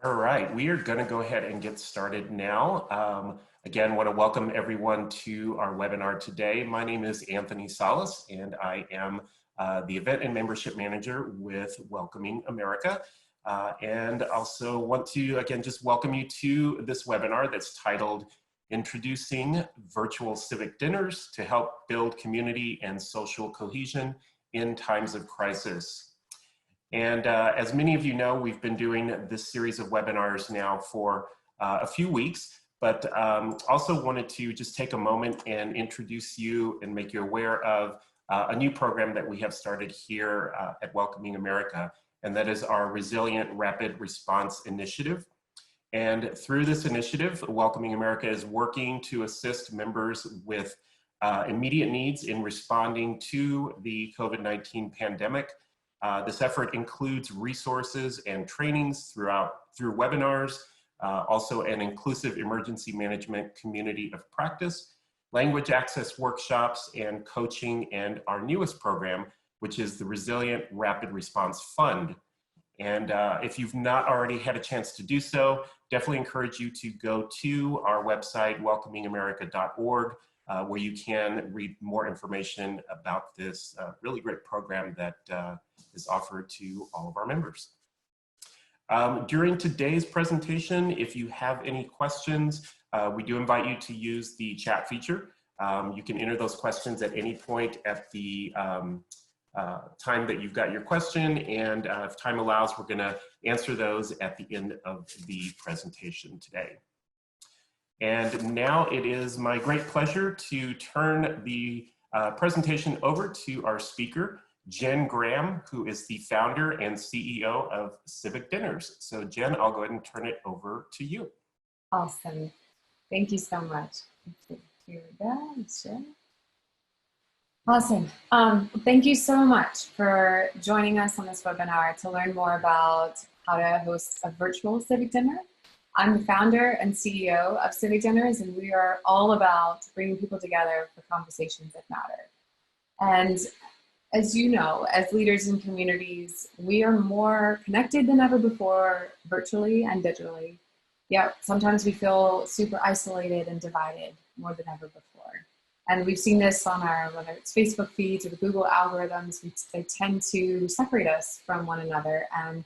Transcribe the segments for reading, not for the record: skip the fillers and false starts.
All right, we are going to go ahead and get started now. Again, want to welcome everyone to our webinar today. My name is Anthony Salas, and I am the Event and Membership Manager with Welcoming America. And also want to, again, just welcome you to this webinar that's titled Introducing Virtual Civic Dinners to Help Build Community and Social Cohesion in Times of Crisis. And as many of you know, we've been doing this series of webinars now for a few weeks, but also wanted to just take a moment and introduce you and make you aware of a new program that we have started here at Welcoming America, and that is our Resilient Rapid Response Initiative. And through this initiative, Welcoming America is working to assist members with immediate needs in responding to the COVID-19 pandemic. This effort includes resources and trainings through webinars, also an inclusive emergency management community of practice, language access workshops, and coaching, and our newest program, which is the Resilient Rapid Response Fund. And if you've not already had a chance to do so, definitely encourage you to go to our website, welcomingamerica.org, where you can read more information about this really great program that is offered to all of our members. During today's presentation, if you have any questions, we do invite you to use the chat feature. You can enter those questions at any point at the time that you've got your question, and if time allows, we're going to answer those at the end of the presentation today. And now it is my great pleasure to turn the presentation over to our speaker, Jenn Graham, who is the founder and CEO of Civic Dinners. So Jenn, I'll go ahead and turn it over to you. Awesome. Thank you so much. Here we go. Awesome. Thank you so much for joining us on this webinar to learn more about how to host a virtual civic dinner. I'm the founder and CEO of Civic Dinners, and we are all about bringing people together for conversations that matter. And as you know, as leaders in communities, we are more connected than ever before, virtually and digitally. Yet sometimes we feel super isolated and divided more than ever before. And we've seen this on our, whether it's Facebook feeds or the Google algorithms, they tend to separate us from one another. And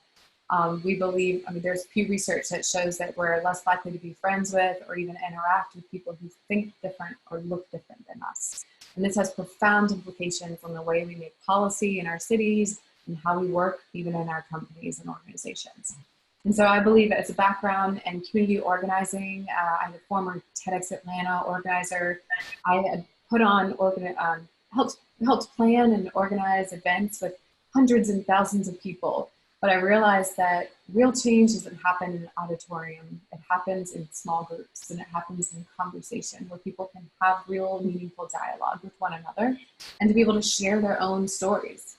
we believe, there's Pew Research that shows that we're less likely to be friends with or even interact with people who think different or look different than us. And this has profound implications on the way we make policy in our cities and how we work even in our companies and organizations. And so I believe as a background in community organizing, I'm a former TEDx Atlanta organizer. I had put on, helped plan and organize events with hundreds and thousands of people. But I realized that real change doesn't happen in an auditorium. It happens in small groups, and it happens in conversation where people can have real meaningful dialogue with one another and to be able to share their own stories.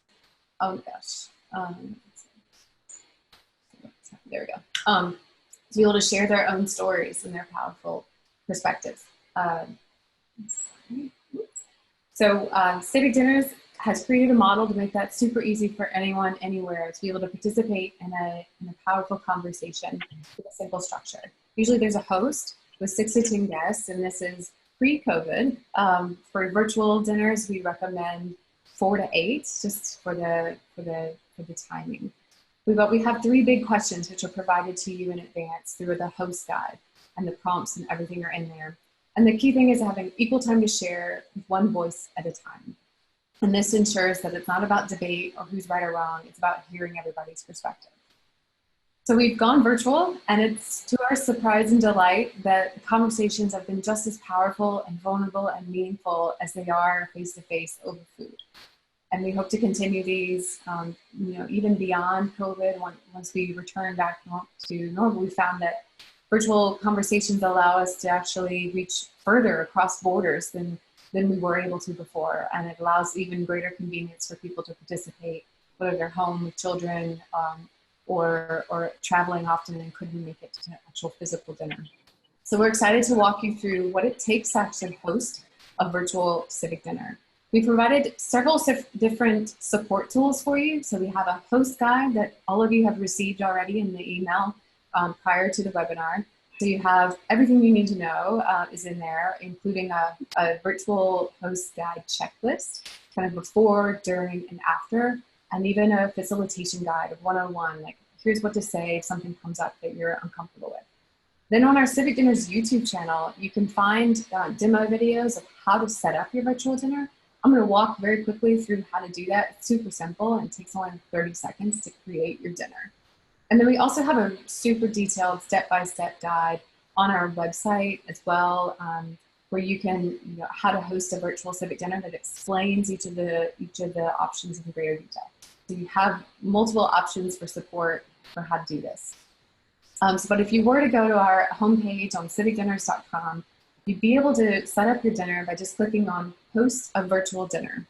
Oh gosh. There we go. To be able to share their own stories and their powerful perspectives. So Civic Dinners has created a model to make that super easy for anyone, anywhere, to be able to participate in a powerful conversation with a simple structure. Usually there's a host with 6 to 10 guests, and this is pre-COVID. For virtual dinners, we recommend 4 to 8, just for the timing. We have 3 big questions which are provided to you in advance through the host guide, and the prompts and everything are in there. And the key thing is having equal time to share with one voice at a time. And this ensures that it's not about debate or who's right or wrong, it's about hearing everybody's perspective. So we've gone virtual, and it's to our surprise and delight that the conversations have been just as powerful and vulnerable and meaningful as they are face-to-face over food. And we hope to continue these, even beyond COVID. Once we return back to normal, we found that virtual conversations allow us to actually reach further across borders than we were able to before. And it allows even greater convenience for people to participate, whether they're home with children or traveling often and couldn't make it to an actual physical dinner. So we're excited to walk you through what it takes to actually host a virtual civic dinner. We provided several different support tools for you. So we have a host guide that all of you have received already in the email prior to the webinar. So you have everything you need to know is in there, including a virtual host guide checklist, kind of before, during, and after, and even a facilitation guide of 101, like here's what to say if something comes up that you're uncomfortable with. Then on our Civic Dinners YouTube channel, you can find demo videos of how to set up your virtual dinner. I'm going to walk very quickly through how to do that. It's super simple and it takes only 30 seconds to create your dinner. And then we also have a super detailed step-by-step guide on our website as well, where you can, how to host a virtual civic dinner that explains each of the options in greater detail. So you have multiple options for support for how to do this. But if you were to go to our homepage on civicdinners.com, you'd be able to set up your dinner by just clicking on Host a Virtual Dinner.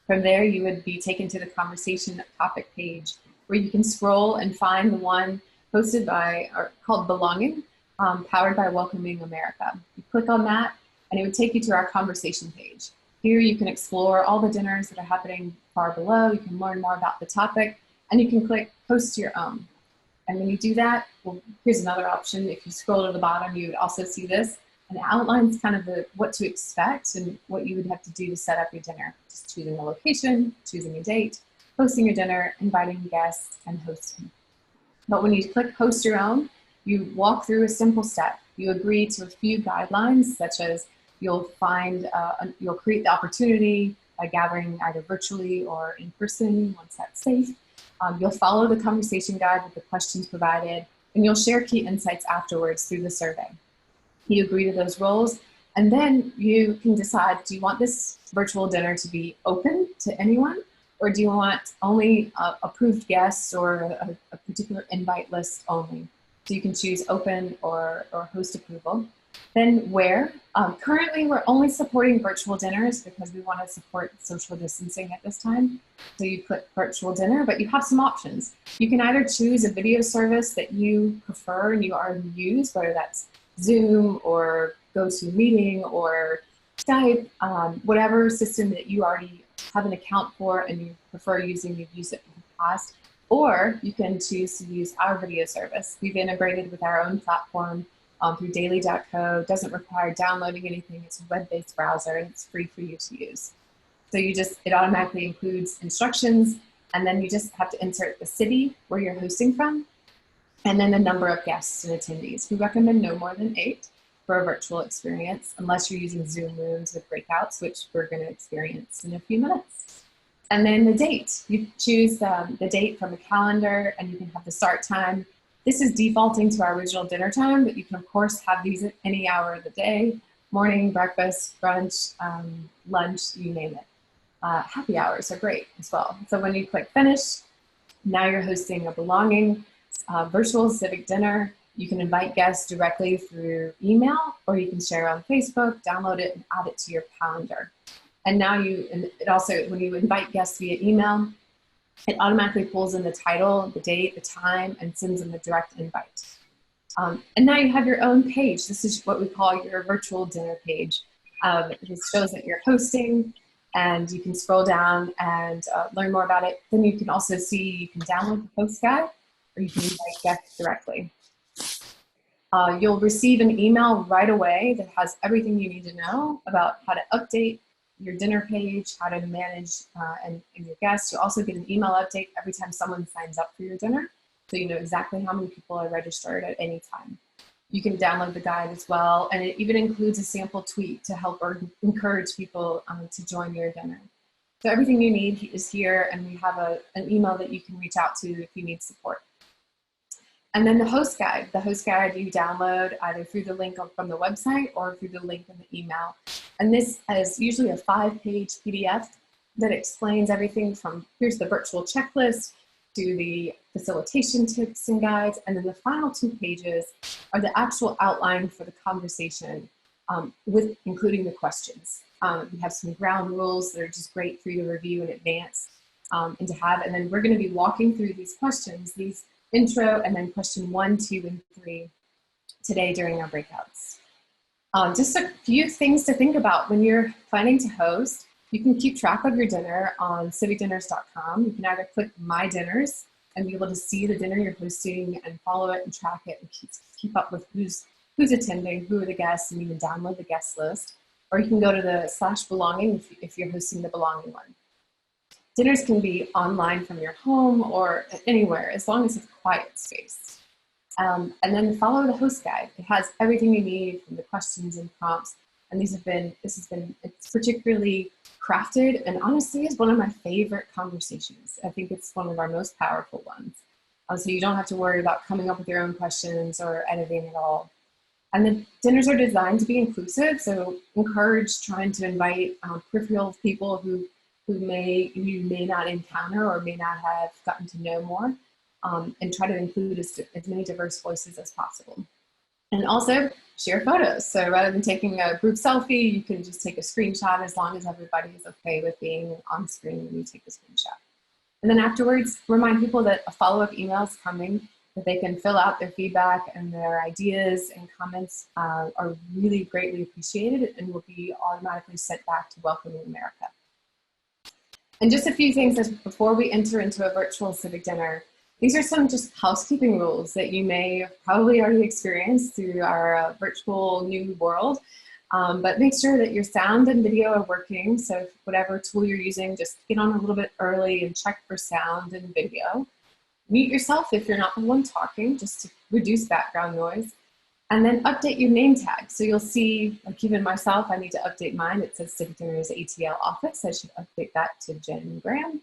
From there, you would be taken to the conversation topic page where you can scroll and find the one hosted by, or called Belonging, powered by Welcoming America. You click on that and it would take you to our conversation page. Here you can explore all the dinners that are happening far below. You can learn more about the topic and you can click Host your own. And when you do that, well, here's another option. If you scroll to the bottom, you would also see this, and it outlines kind of what to expect and what you would have to do to set up your dinner. Just choosing a location, choosing a date, hosting your dinner, inviting guests, and hosting. But when you click Host Your Own, you walk through a simple step. You agree to a few guidelines, such as you'll create the opportunity by gathering either virtually or in person once that's safe. You'll follow the conversation guide with the questions provided, and you'll share key insights afterwards through the survey. You agree to those roles, and then you can decide, do you want this virtual dinner to be open to anyone, or do you want only approved guests or a particular invite list only? So you can choose open or host approval. Then where? Currently, we're only supporting virtual dinners because we want to support social distancing at this time. So you click virtual dinner, but you have some options. You can either choose a video service that you prefer and you already use, whether that's Zoom or GoToMeeting or Skype, whatever system that you already have an account for and you prefer using, you've used it in the past. Or you can choose to use our video service. We've integrated with our own platform through daily.co. Doesn't require downloading anything. It's a web-based browser and it's free for you to use. So it automatically includes instructions, and then you just have to insert the city where you're hosting from, and then the number of guests and attendees. We recommend no more than 8 for a virtual experience, unless you're using Zoom rooms with breakouts, which we're going to experience in a few minutes. And then the date. You choose the date from a calendar, and you can have the start time. This is defaulting to our original dinner time, but you can, of course, have these at any hour of the day, morning, breakfast, brunch, lunch, you name it. Happy hours are great as well. So when you click Finish, now you're hosting a Belonging virtual civic dinner. You can invite guests directly through email, or you can share on Facebook, download it, and add it to your calendar. And now it also, when you invite guests via email, it automatically pulls in the title, the date, the time, and sends them a direct invite. And now you have your own page. This is what we call your virtual dinner page. It shows that you're hosting, and you can scroll down and learn more about it. Then you can also see, you can download the host guide, or you can invite guests directly. You'll receive an email right away that has everything you need to know about how to update your dinner page, how to manage and your guests. You'll also get an email update every time someone signs up for your dinner, so you know exactly how many people are registered at any time. You can download the guide as well, and it even includes a sample tweet to help or encourage people to join your dinner. So everything you need is here, and we have an email that you can reach out to if you need support. And then the host guide you download either through the link from the website or through the link in the email. And this is usually a 5-page PDF that explains everything from, here's the virtual checklist to the facilitation tips and guides. And then the final 2 pages are the actual outline for the conversation, with including the questions. We have some ground rules that are just great for you to review in advance and to have. And then we're going to be walking through these questions, these intro, and then question 1, 2, and 3 today during our breakouts. Just a few things to think about when you're planning to host. You can keep track of your dinner on civicdinners.com. You can either click My Dinners and be able to see the dinner you're hosting and follow it and track it and keep up with who's attending, who are the guests, and even download the guest list. Or you can go to the /belonging if you're hosting the belonging one. Dinners can be online from your home or anywhere, as long as it's a quiet space. And then follow the host guide. It has everything you need from the questions and prompts. And it's particularly crafted, and honestly is one of my favorite conversations. I think it's one of our most powerful ones. So you don't have to worry about coming up with your own questions or editing at all. And the dinners are designed to be inclusive, so encourage trying to invite peripheral people who you may not encounter or may not have gotten to know more, and try to include as many diverse voices as possible. And also share photos. So rather than taking a group selfie, you can just take a screenshot as long as everybody is okay with being on screen when you take the screenshot. And then afterwards, remind people that a follow-up email is coming, that they can fill out their feedback, and their ideas and comments are really greatly appreciated and will be automatically sent back to Welcoming America. And just a few things before we enter into a virtual civic dinner. These are some just housekeeping rules that you may have probably already experienced through our virtual new world. But make sure that your sound and video are working. So whatever tool you're using, just get on a little bit early and check for sound and video. Mute yourself if you're not the one talking, just to reduce background noise. And then update your name tag. So you'll see, like even myself, I need to update mine. It says Civic Dinners ATL Office. I should update that to Jenn Graham,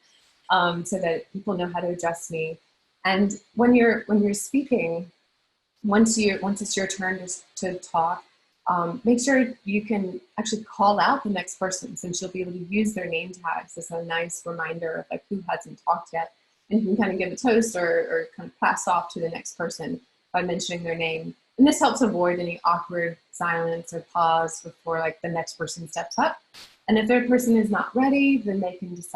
so that people know how to address me. And when you're speaking, once it's your turn to talk, make sure you can actually call out the next person, since you'll be able to use their name tags as a nice reminder of like who hasn't talked yet, and you can kind of give a toast or kind of pass off to the next person by mentioning their name. And this helps avoid any awkward silence or pause before like the next person steps up. And if their person is not ready, then they can just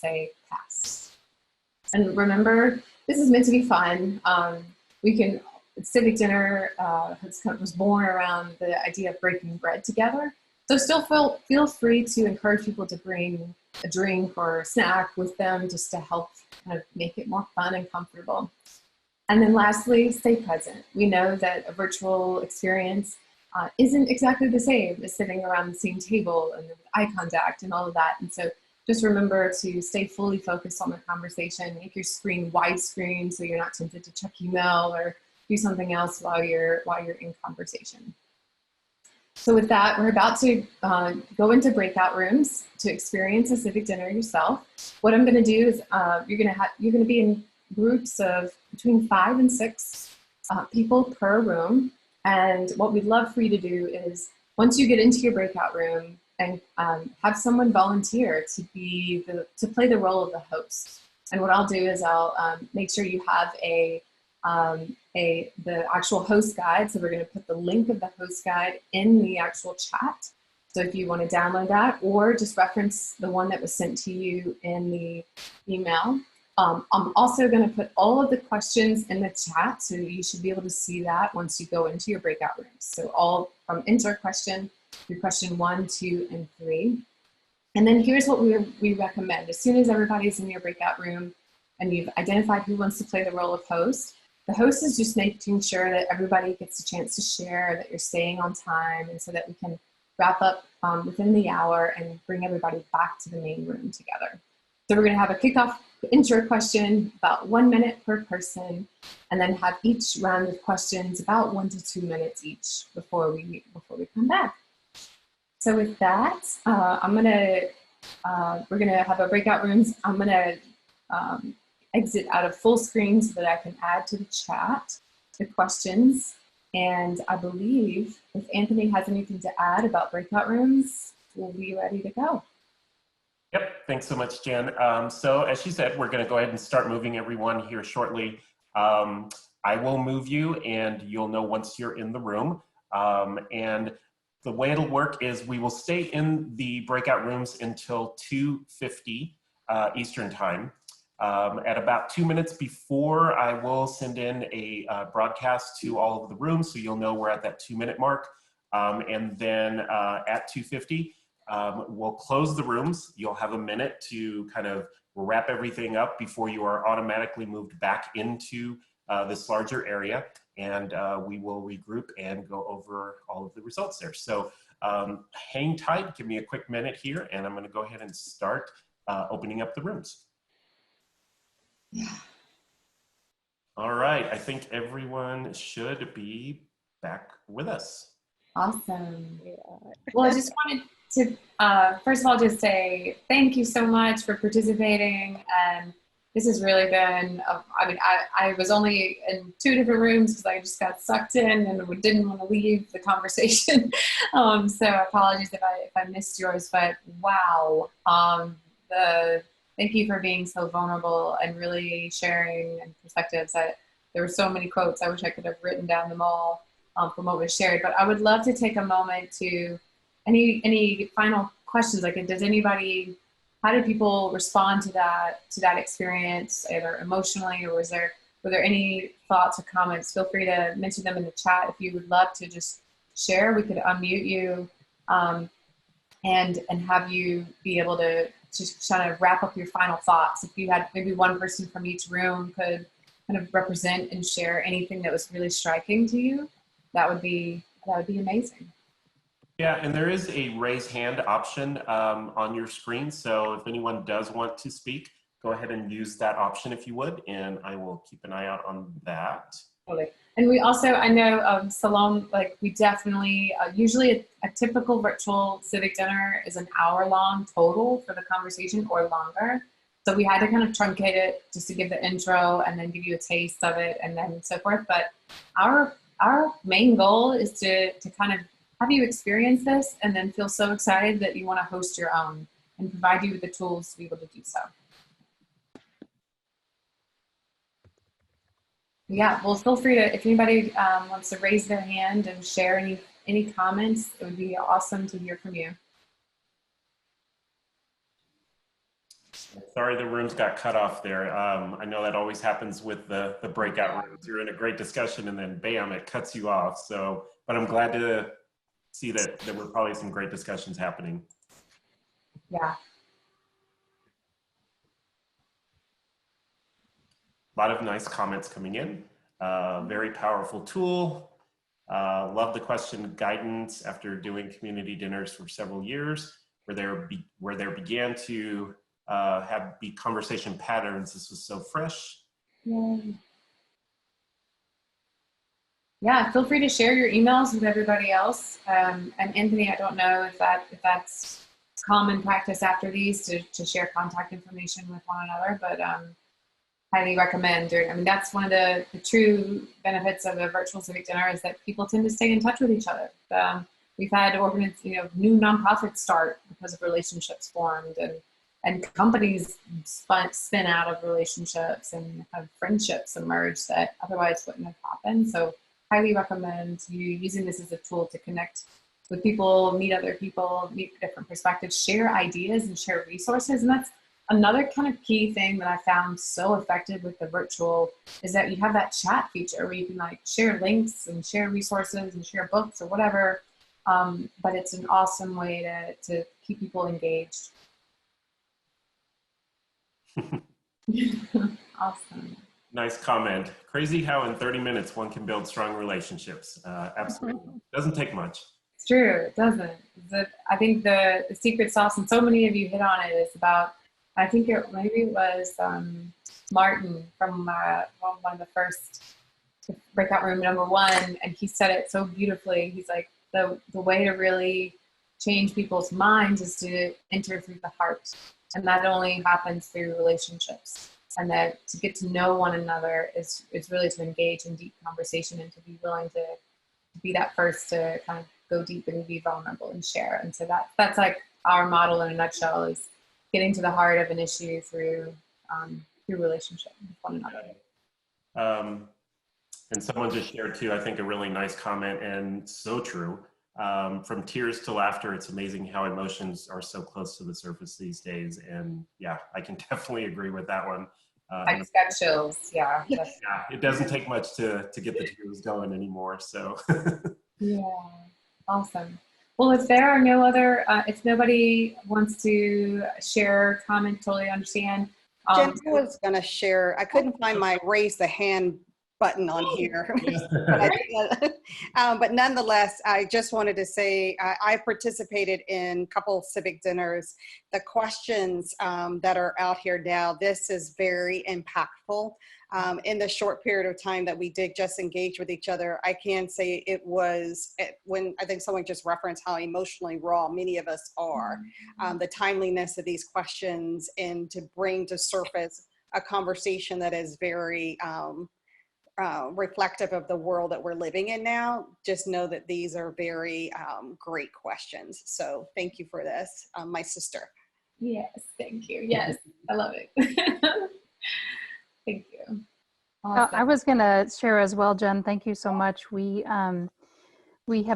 say pass. And remember, this is meant to be fun. Civic Dinner was born around the idea of breaking bread together. So still feel free to encourage people to bring a drink or a snack with them, just to help kind of make it more fun and comfortable. And then lastly, stay present. We know that a virtual experience isn't exactly the same as sitting around the same table and eye contact and all of that. And so just remember to stay fully focused on the conversation. Make your screen widescreen so you're not tempted to check email or do something else while you're in conversation. So with that, we're about to go into breakout rooms to experience a civic dinner yourself. What I'm going to do is you're going to be in groups of between 5 and 6 people per room. And what we'd love for you to do is, once you get into your breakout room, and have someone volunteer to play the role of the host. And what I'll do is I'll make sure you have the actual host guide. So we're going to put the link of the host guide in the actual chat. So if you want to download that, or just reference the one that was sent to you in the email. I'm also going to put all of the questions in the chat, so you should be able to see that once you go into your breakout rooms. So all from enter question through question 1, 2, and 3. And then here's what we recommend. As soon as everybody's in your breakout room and you've identified who wants to play the role of host, the host is just making sure that everybody gets a chance to share, that you're staying on time, and so that we can wrap up within the hour and bring everybody back to the main room together. So we're going to have a kickoff intro question, about 1 minute per person, and then have each round of questions about 1 to 2 minutes each before we come back. So with that, we're gonna have our breakout rooms. I'm gonna exit out of full screen so that I can add to the chat the questions. And I believe if Anthony has anything to add about breakout rooms, we'll be ready to go. Yep, thanks so much, Jen. So as she said, we're going to go ahead and start moving everyone here shortly. I will move you, and you'll know once you're in the room. And the way it'll work is we will stay in the breakout rooms until 2:50 Eastern Time. At about 2 minutes before, I will send in a broadcast to all of the rooms, so you'll know we're at that 2-minute mark. And then at 2:50, We'll close the rooms. You'll have a minute to kind of wrap everything up before you are automatically moved back into this larger area, and we will regroup and go over all of the results there. So hang tight, give me a quick minute here, and I'm going to go ahead and start opening up the rooms. Yeah. All right, I think everyone should be back with us. Awesome. Well, I just wanted to, first of all, just say thank you so much for participating. And this has really been, I mean, I was only in 2 different rooms because I just got sucked in and didn't want to leave the conversation. So apologies if I missed yours, but wow. Thank you for being so vulnerable and really sharing and perspectives. There were so many quotes. I wish I could have written down them all from what was shared, but I would love to take a moment to any final questions. Like, how did people respond to that experience, either emotionally, or were there any thoughts or comments? Feel free to mention them in the chat. If you would love to just share, we could unmute you and have you be able to just kind of wrap up your final thoughts. If you had maybe one person from each room could kind of represent and share anything that was really striking to you, that would be amazing. Yeah, and there is a raise hand option on your screen. So if anyone does want to speak, go ahead and use that option if you would, and I will keep an eye out on that. Totally. And we also, I know, Salome, like we definitely, usually a typical virtual civic dinner is an hour long total for the conversation or longer. So we had to kind of truncate it just to give the intro and then give you a taste of it and then so forth. But our main goal is to kind of have you experience this and then feel so excited that you want to host your own and provide you with the tools to be able to do so. Yeah, well, feel free to, if anybody wants to raise their hand and share any comments, it would be awesome to hear from you. Sorry, the rooms got cut off there. I know that always happens with the breakout rooms. You're in a great discussion and then bam, it cuts you off. So, but I'm glad to see that there were probably some great discussions happening. Yeah. A lot of nice comments coming in. Very powerful tool. Love the question, guidance after doing community dinners for several years, where there began to be conversation patterns. This was so fresh. Yeah, feel free to share your emails with everybody else. And Anthony, I don't know if that's common practice after these to share contact information with one another, but highly recommend. I mean, that's one of the true benefits of a virtual civic dinner is that people tend to stay in touch with each other. We've had new nonprofits start because of relationships formed, and companies spin out of relationships and have friendships emerge that otherwise wouldn't have happened. So highly recommend you using this as a tool to connect with people, meet other people, meet different perspectives, share ideas and share resources. And that's another kind of key thing that I found so effective with the virtual is that you have that chat feature where you can like share links and share resources and share books or whatever. But it's an awesome way to keep people engaged. Awesome. Nice comment. Crazy how in 30 minutes one can build strong relationships. Absolutely. Doesn't take much. It's true. It doesn't. I think the secret sauce, and so many of you hit on it, is about, I think maybe it was Martin from one of the first breakout room #1, and he said it so beautifully. He's like, the way to really change people's minds is to enter through the heart. And that only happens through relationships. And that to get to know one another is really to engage in deep conversation and to be willing to be that first to kind of go deep and be vulnerable and share. And so that's like our model in a nutshell, is getting to the heart of an issue through relationship with one another. And someone just shared too, I think, a really nice comment, and so true. From tears to laughter, it's amazing how emotions are so close to the surface these days. And yeah, I can definitely agree with that one. I just got chills. Yeah. Yeah, it doesn't take much to get the tears going anymore. So yeah, awesome. Well, if there are no other, if nobody wants to share, comment, totally understand. Jen was going to share. I couldn't find my raise the hand button on here, but nonetheless, I just wanted to say I participated in a couple civic dinners. The questions that are out here now, this is very impactful. In the short period of time that we did just engage with each other, I can say it was, when I think someone just referenced how emotionally raw many of us are, the timeliness of these questions and to bring to surface a conversation that is very reflective of the world that we're living in now. Just know that these are very great questions. So thank you for this, my sister. Yes, thank you. Yes, I love it. Thank you. Awesome. I was going to share as well, Jen. Thank you so much. We have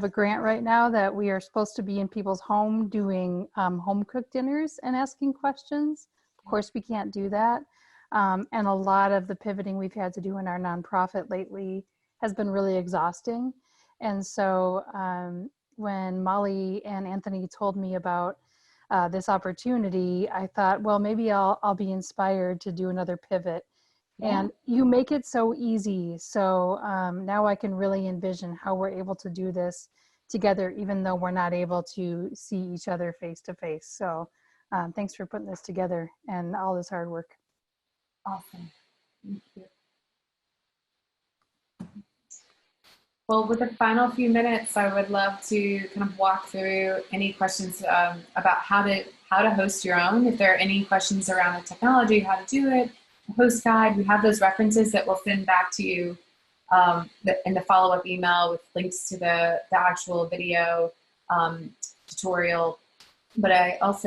a grant right now that we are supposed to be in people's home doing home cooked dinners and asking questions. Of course, we can't do that. And a lot of the pivoting we've had to do in our nonprofit lately has been really exhausting. And so when Molly and Anthony told me about this opportunity, I thought, well, maybe I'll be inspired to do another pivot. Yeah. And you make it so easy. So now I can really envision how we're able to do this together, even though we're not able to see each other face to face. So thanks for putting this together and all this hard work. Awesome. Thank you. Well, with the final few minutes, I would love to kind of walk through any questions about how to host your own. If there are any questions around the technology, how to do it, host guide, we have those references that we'll send back to you in the follow-up email with links to the actual video tutorial. But I can't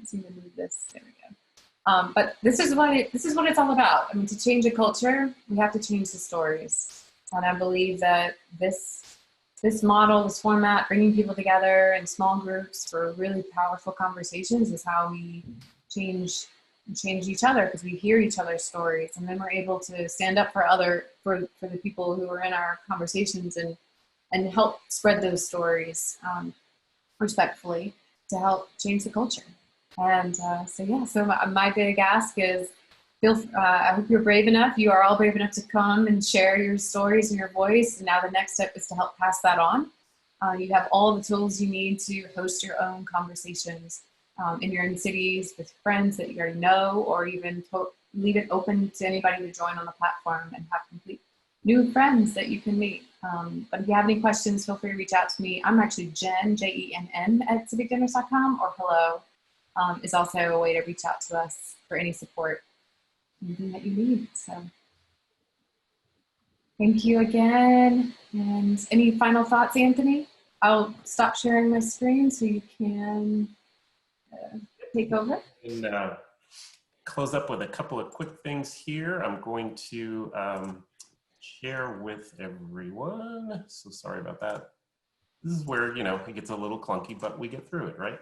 seem to move this. There we go. But this is what it's all about. I mean, to change a culture, we have to change the stories. And I believe that this model, this format, bringing people together in small groups for really powerful conversations is how we change each other, because we hear each other's stories, and then we're able to stand up for the people who are in our conversations and help spread those stories respectfully to help change the culture. And so my big ask is, I hope you're brave enough. You are all brave enough to come and share your stories and your voice. And now the next step is to help pass that on. You have all the tools you need to host your own conversations in your own cities with friends that you already know, or even leave it open to anybody to join on the platform and have complete new friends that you can meet. But if you have any questions, feel free to reach out to me. I'm actually Jenn, Jenn at civicdinners.com, or hello is also a way to reach out to us for any support, anything that you need. So thank you again. And any final thoughts, Anthony? I'll stop sharing my screen so you can take over. And close up with a couple of quick things here. I'm going to share with everyone. So sorry about that. This is where, it gets a little clunky, but we get through it, right?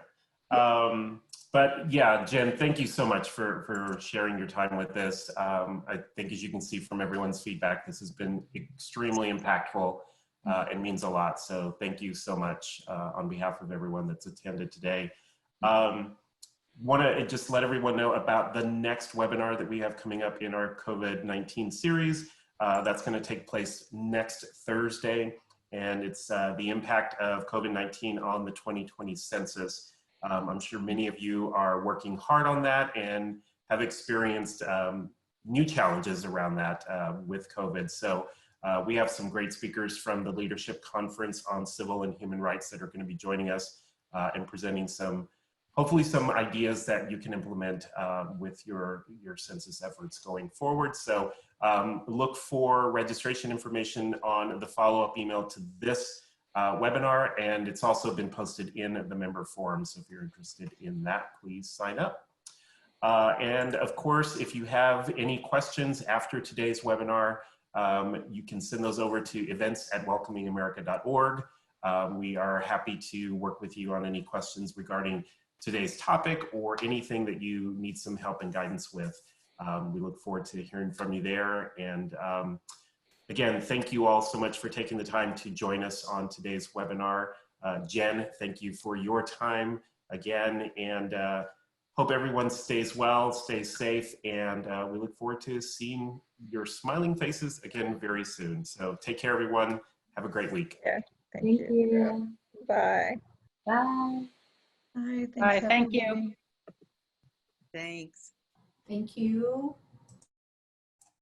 But yeah, Jen, thank you so much for sharing your time with this. I think, as you can see from everyone's feedback, this has been extremely impactful and means a lot. So thank you so much on behalf of everyone that's attended today. Want to just let everyone know about the next webinar that we have coming up in our COVID-19 series. That's going to take place next Thursday, and it's the impact of COVID-19 on the 2020 census. I'm sure many of you are working hard on that and have experienced new challenges around that with COVID. So we have some great speakers from the Leadership Conference on Civil and Human Rights that are going to be joining us and presenting hopefully some ideas that you can implement with your census efforts going forward. So look for registration information on the follow-up email to this webinar, and it's also been posted in the member forum. So if you're interested in that, please sign up. And of course, if you have any questions after today's webinar, you can send those over to events@welcomingamerica.org. We are happy to work with you on any questions regarding today's topic or anything that you need some help and guidance with. We look forward to hearing from you there. And again, thank you all so much for taking the time to join us on today's webinar. Jen, thank you for your time again, and hope everyone stays well, stays safe, and we look forward to seeing your smiling faces again very soon. So take care, everyone. Have a great week. Yeah, Thank you. Bye. Bye. Bye. Bye, thank you. Thanks. Thank you.